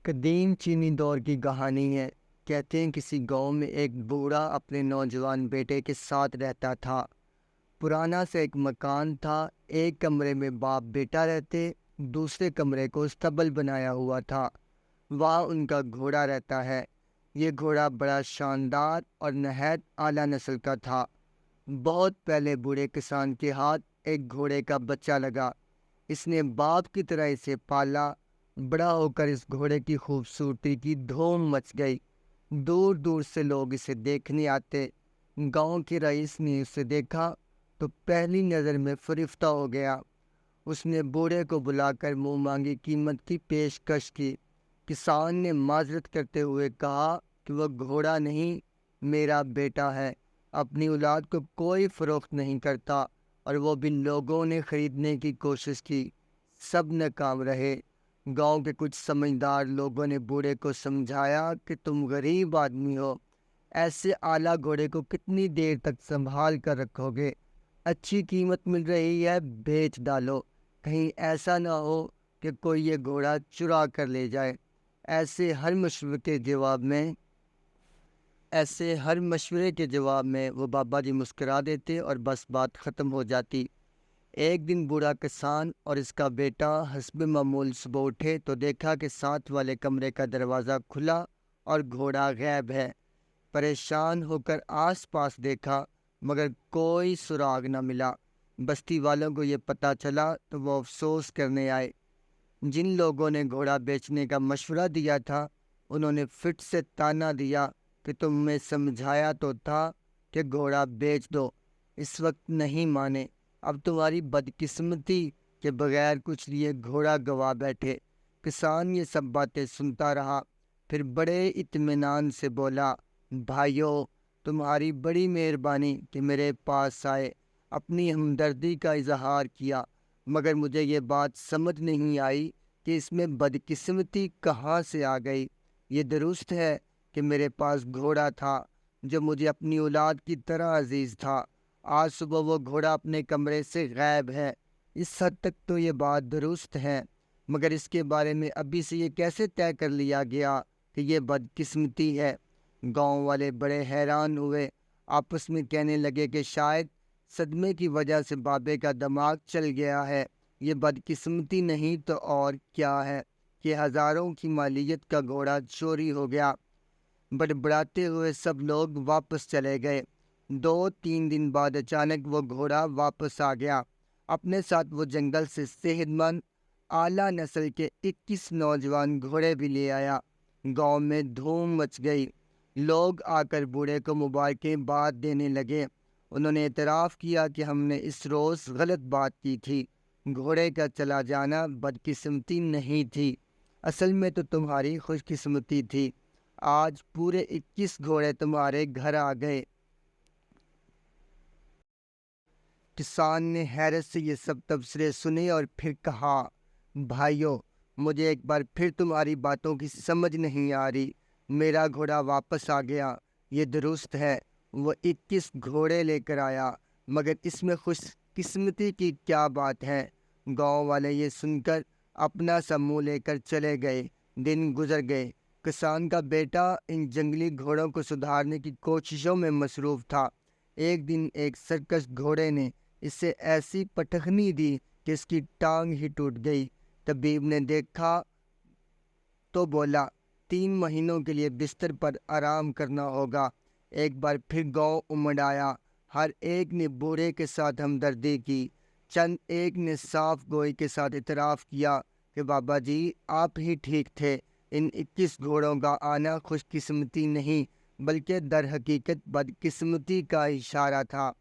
قدیم چینی دور کی کہانی ہے۔ کہتے ہیں کسی گاؤں میں ایک بوڑھا اپنے نوجوان بیٹے کے ساتھ رہتا تھا۔ پرانا سا ایک مکان تھا، ایک کمرے میں باپ بیٹا رہتے، دوسرے کمرے کو استبل بنایا ہوا تھا، وہاں ان کا گھوڑا رہتا ہے۔ یہ گھوڑا بڑا شاندار اور نہایت اعلیٰ نسل کا تھا۔ بہت پہلے بوڑھے کسان کے ہاتھ ایک گھوڑے کا بچہ لگا، اس نے باپ کی طرح اسے پالا۔ بڑا ہو کر اس گھوڑے کی خوبصورتی کی دھوم مچ گئی، دور دور سے لوگ اسے دیکھنے آتے۔ گاؤں کے رئیس نے اسے دیکھا تو پہلی نظر میں فرفتہ ہو گیا۔ اس نے بوڑھے کو بلا کر منہ مانگی قیمت کی پیشکش کی۔ کسان نے معذرت کرتے ہوئے کہا کہ وہ گھوڑا نہیں، میرا بیٹا ہے، اپنی اولاد کو کوئی فروخت نہیں کرتا، اور وہ بھی لوگوں نے خریدنے کی کوشش کی، سب ناکام رہے۔ گاؤں کے کچھ سمجھدار لوگوں نے بوڑھے کو سمجھایا کہ تم غریب آدمی ہو، ایسے اعلیٰ گھوڑے کو کتنی دیر تک سنبھال کر رکھو گے؟ اچھی قیمت مل رہی ہے، بیچ ڈالو، کہیں ایسا نہ ہو کہ کوئی یہ گھوڑا چرا کر لے جائے۔ ایسے ہر مشورے کے جواب میں وہ بابا جی مسکرا دیتے اور بس بات ختم ہو جاتی۔ ایک دن بوڑھا کسان اور اس کا بیٹا حسب معمول صبح اٹھے تو دیکھا کہ ساتھ والے کمرے کا دروازہ کھلا اور گھوڑا غائب ہے۔ پریشان ہو کر آس پاس دیکھا مگر کوئی سراغ نہ ملا۔ بستی والوں کو یہ پتہ چلا تو وہ افسوس کرنے آئے۔ جن لوگوں نے گھوڑا بیچنے کا مشورہ دیا تھا انہوں نے فٹ سے تانا دیا کہ تمہیں سمجھایا تو تھا کہ گھوڑا بیچ دو، اس وقت نہیں مانے، اب تمہاری بدقسمتی کے بغیر کچھ لیے گھوڑا گوا بیٹھے۔ کسان یہ سب باتیں سنتا رہا، پھر بڑے اطمینان سے بولا، بھائیو، تمہاری بڑی مہربانی کہ میرے پاس آئے، اپنی ہمدردی کا اظہار کیا، مگر مجھے یہ بات سمجھ نہیں آئی کہ اس میں بدقسمتی کہاں سے آ گئی۔ یہ درست ہے کہ میرے پاس گھوڑا تھا جو مجھے اپنی اولاد کی طرح عزیز تھا، آج صبح وہ گھوڑا اپنے کمرے سے غائب ہے۔ اس حد تک تو یہ بات درست ہے، مگر اس کے بارے میں ابھی سے یہ کیسے طے کر لیا گیا کہ یہ بدقسمتی ہے؟ گاؤں والے بڑے حیران ہوئے، آپس میں کہنے لگے کہ شاید صدمے کی وجہ سے بابے کا دماغ چل گیا ہے۔ یہ بدقسمتی نہیں تو اور کیا ہے کہ ہزاروں کی مالیت کا گھوڑا چوری ہو گیا۔ بڑبڑاتے ہوئے سب لوگ واپس چلے گئے۔ 2-3 دن بعد اچانک وہ گھوڑا واپس آ گیا۔ اپنے ساتھ وہ جنگل سے صحت مند اعلیٰ نسل کے 21 نوجوان گھوڑے بھی لے آیا۔ گاؤں میں دھوم مچ گئی، لوگ آ کر بوڑھے کو مبارکیں باد دینے لگے۔ انہوں نے اعتراف کیا کہ ہم نے اس روز غلط بات کی تھی، گھوڑے کا چلا جانا بدقسمتی نہیں تھی، اصل میں تو تمہاری خوش قسمتی تھی، آج پورے 21 گھوڑے تمہارے گھر آ گئے۔ کسان نے حیرت سے یہ سب تبصرے سنے اور پھر کہا، بھائیو، مجھے ایک بار پھر تمہاری باتوں کی سمجھ نہیں آ رہی۔ میرا گھوڑا واپس آ گیا، یہ درست ہے، وہ 21 گھوڑے لے کر آیا، مگر اس میں خوش قسمتی کی کیا بات ہے؟ گاؤں والے یہ سن کر اپنا سا منہ لے کر چلے گئے۔ دن گزر گئے، کسان کا بیٹا ان جنگلی گھوڑوں کو سدھارنے کی کوششوں میں مصروف تھا۔ ایک دن ایک سرکش گھوڑے نے اسے ایسی پٹخنی دی کہ اس کی ٹانگ ہی ٹوٹ گئی۔ طبیب نے دیکھا تو بولا، 3 مہینوں کے لیے بستر پر آرام کرنا ہوگا۔ ایک بار پھر گاؤں امڑ آیا، ہر ایک نے بوڑھے کے ساتھ ہمدردی کی، چند ایک نے صاف گوئی کے ساتھ اعتراف کیا کہ بابا جی آپ ہی ٹھیک تھے، ان 21 گھوڑوں کا آنا خوش قسمتی نہیں بلکہ در حقیقت بدقسمتی کا اشارہ تھا۔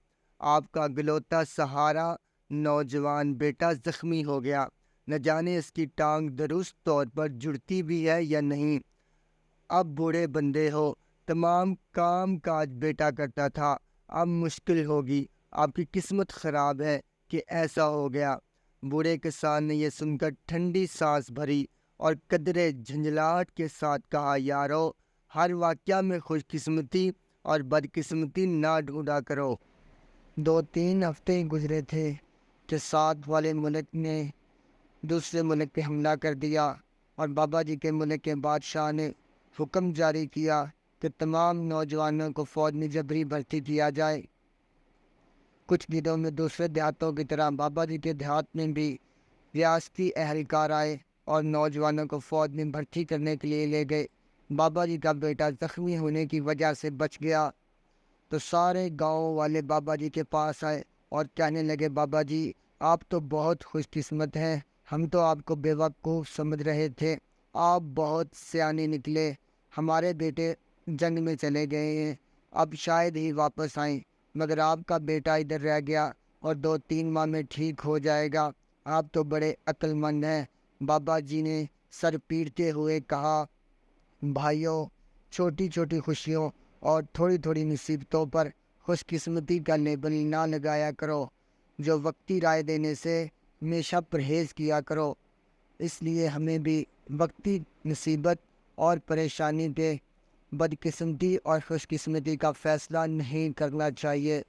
آپ کا گلوتا سہارا نوجوان بیٹا زخمی ہو گیا، نہ جانے اس کی ٹانگ درست طور پر جڑتی بھی ہے یا نہیں۔ اب بوڑھے بندے ہو، تمام کام کاج بیٹا کرتا تھا، اب مشکل ہوگی، آپ کی قسمت خراب ہے کہ ایسا ہو گیا۔ بوڑھے کسان نے یہ سن کر ٹھنڈی سانس بھری اور قدرے جھنجھلاہٹ کے ساتھ کہا، یارو، ہر واقعہ میں خوش قسمتی اور بدقسمتی نہ ڈھونڈا کرو۔ 2-3 ہفتے ہی گزرے تھے کہ ساتھ والے ملک نے دوسرے ملک پہ حملہ کر دیا اور بابا جی کے ملک کے بادشاہ نے حکم جاری کیا کہ تمام نوجوانوں کو فوج میں جبری بھرتی کیا جائے۔ کچھ دنوں میں دوسرے دیہاتوں کی طرح بابا جی کے دیہات میں بھی ریاستی اہلکار آئے اور نوجوانوں کو فوج میں بھرتی کرنے کے لیے لے گئے۔ بابا جی کا بیٹا زخمی ہونے کی وجہ سے بچ گیا تو سارے گاؤں والے بابا جی کے پاس آئے اور کہنے لگے، بابا جی آپ تو بہت خوش قسمت ہیں، ہم تو آپ کو بے وقوف سمجھ رہے تھے، آپ بہت سیانے نکلے، ہمارے بیٹے جنگ میں چلے گئے ہیں، اب شاید ہی واپس آئیں، مگر آپ کا بیٹا ادھر رہ گیا اور 2-3 ماہ میں ٹھیک ہو جائے گا، آپ تو بڑے عقل مند ہیں۔ بابا جی نے سر پیٹتے ہوئے کہا، بھائیوں، چھوٹی چھوٹی خوشیوں اور تھوڑی تھوڑی مصیبتوں پر خوش قسمتی کا لیبل نہ لگایا کرو، جو وقتی رائے دینے سے ہمیشہ پرہیز کیا کرو۔ اس لیے ہمیں بھی وقتی مصیبت اور پریشانی پہ بدقسمتی اور خوش قسمتی کا فیصلہ نہیں کرنا چاہیے۔